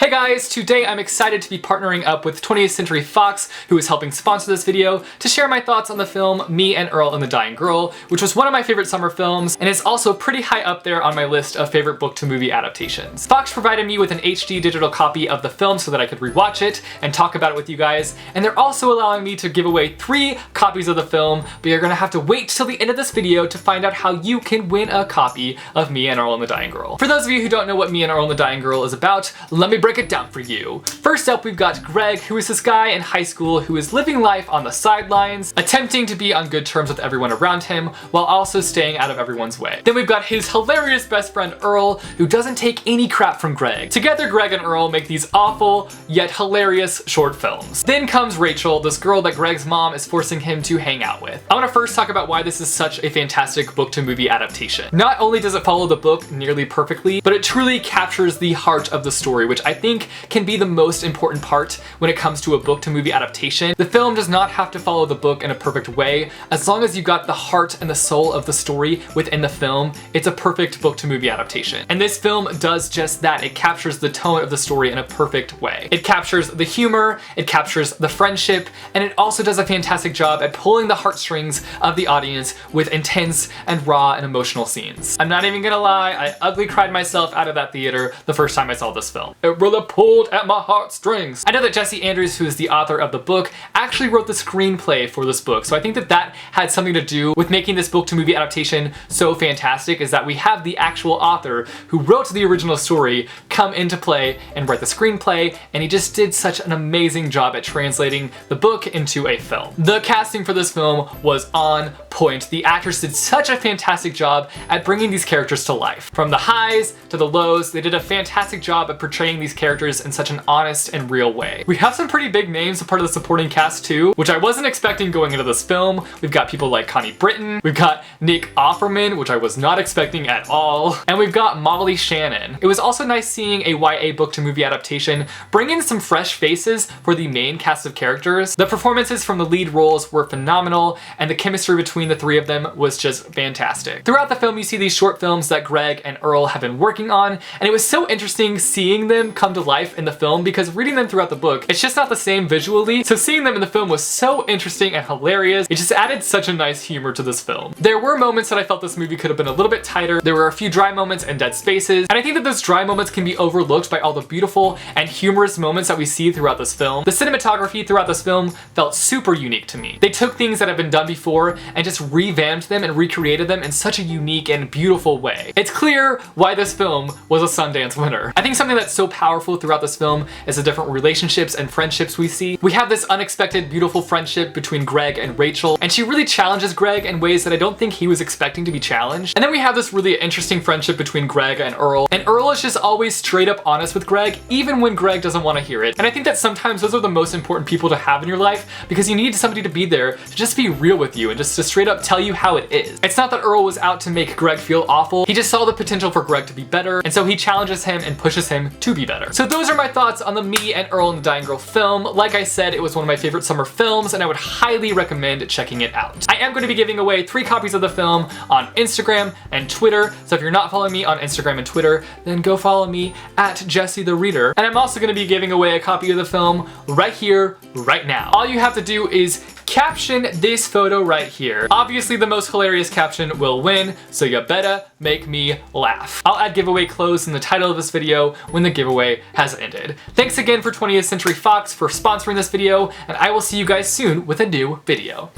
Hey guys, today I'm excited to be partnering up with 20th Century Fox, who is helping sponsor this video, to share my thoughts on the film Me and Earl and the Dying Girl, which was one of my favorite summer films, and is also pretty high up there on my list of favorite book-to-movie adaptations. Fox provided me with an HD digital copy of the film so that I could rewatch it and talk about it with you guys, and they're also allowing me to give away 3 copies of the film, but you're gonna have to wait till the end of this video to find out how you can win a copy of Me and Earl and the Dying Girl. For those of you who don't know what Me and Earl and the Dying Girl is about, let me break it down for you. First up, we've got Greg, who is this guy in high school who is living life on the sidelines, attempting to be on good terms with everyone around him, while also staying out of everyone's way. Then we've got his hilarious best friend Earl, who doesn't take any crap from Greg. Together, Greg and Earl make these awful, yet hilarious short films. Then comes Rachel, this girl that Greg's mom is forcing him to hang out with. I want to first talk about why this is such a fantastic book-to-movie adaptation. Not only does it follow the book nearly perfectly, but it truly captures the heart of the story, which I think can be the most important part when it comes to a book-to-movie adaptation. The film does not have to follow the book in a perfect way. As long as you got the heart and the soul of the story within the film, it's a perfect book-to-movie adaptation. And this film does just that. It captures the tone of the story in a perfect way. It captures the humor, it captures the friendship, and it also does a fantastic job at pulling the heartstrings of the audience with intense and raw and emotional scenes. I'm not even gonna lie, I ugly cried myself out of that theater the first time I saw this film. It really pulled at my heartstrings. I know that Jesse Andrews, who is the author of the book, actually wrote the screenplay for this book, so I think that that had something to do with making this book-to-movie adaptation so fantastic, is that we have the actual author who wrote the original story come into play and write the screenplay, and he just did such an amazing job at translating the book into a film. The casting for this film was on point. The actors did such a fantastic job at bringing these characters to life. From the highs to the lows, they did a fantastic job at portraying these characters in such an honest and real way. We have some pretty big names a part of the supporting cast too, which I wasn't expecting going into this film. We've got people like Connie Britton, we've got Nick Offerman, which I was not expecting at all, and we've got Molly Shannon. It was also nice seeing a YA book-to-movie adaptation bring in some fresh faces for the main cast of characters. The performances from the lead roles were phenomenal, and the chemistry between the 3 of them was just fantastic. Throughout the film, you see these short films that Greg and Earl have been working on, and it was so interesting seeing them come to life in the film, because reading them throughout the book, it's just not the same visually, so seeing them in the film was so interesting and hilarious. It just added such a nice humor to this film. There were moments that I felt this movie could have been a little bit tighter. There were a few dry moments and dead spaces, and I think that those dry moments can be overlooked by all the beautiful and humorous moments that we see throughout this film. The cinematography throughout this film felt super unique to me. They took things that have been done before and just revamped them and recreated them in such a unique and beautiful way. It's clear why this film was a Sundance winner. I think something that's so powerful throughout this film is the different relationships and friendships we see. We have this unexpected, beautiful friendship between Greg and Rachel, and she really challenges Greg in ways that I don't think he was expecting to be challenged. And then we have this really interesting friendship between Greg and Earl is just always straight up honest with Greg, even when Greg doesn't want to hear it. And I think that sometimes those are the most important people to have in your life, because you need somebody to be there to just be real with you and just to straight up tell you how it is. It's not that Earl was out to make Greg feel awful, he just saw the potential for Greg to be better, and so he challenges him and pushes him to be better. So those are my thoughts on the Me and Earl and the Dying Girl film. Like I said, it was one of my favorite summer films, and I would highly recommend checking it out. I am going to be giving away 3 copies of the film on Instagram and Twitter, so if you're not following me on Instagram and Twitter, then go follow me at Jesse the Reader. And I'm also going to be giving away a copy of the film right here, right now. All you have to do is caption this photo right here. Obviously, the most hilarious caption will win, so you better make me laugh. I'll add giveaway clothes in the title of this video when the giveaway has ended. Thanks again for 20th Century Fox for sponsoring this video, and I will see you guys soon with a new video.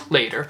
Later.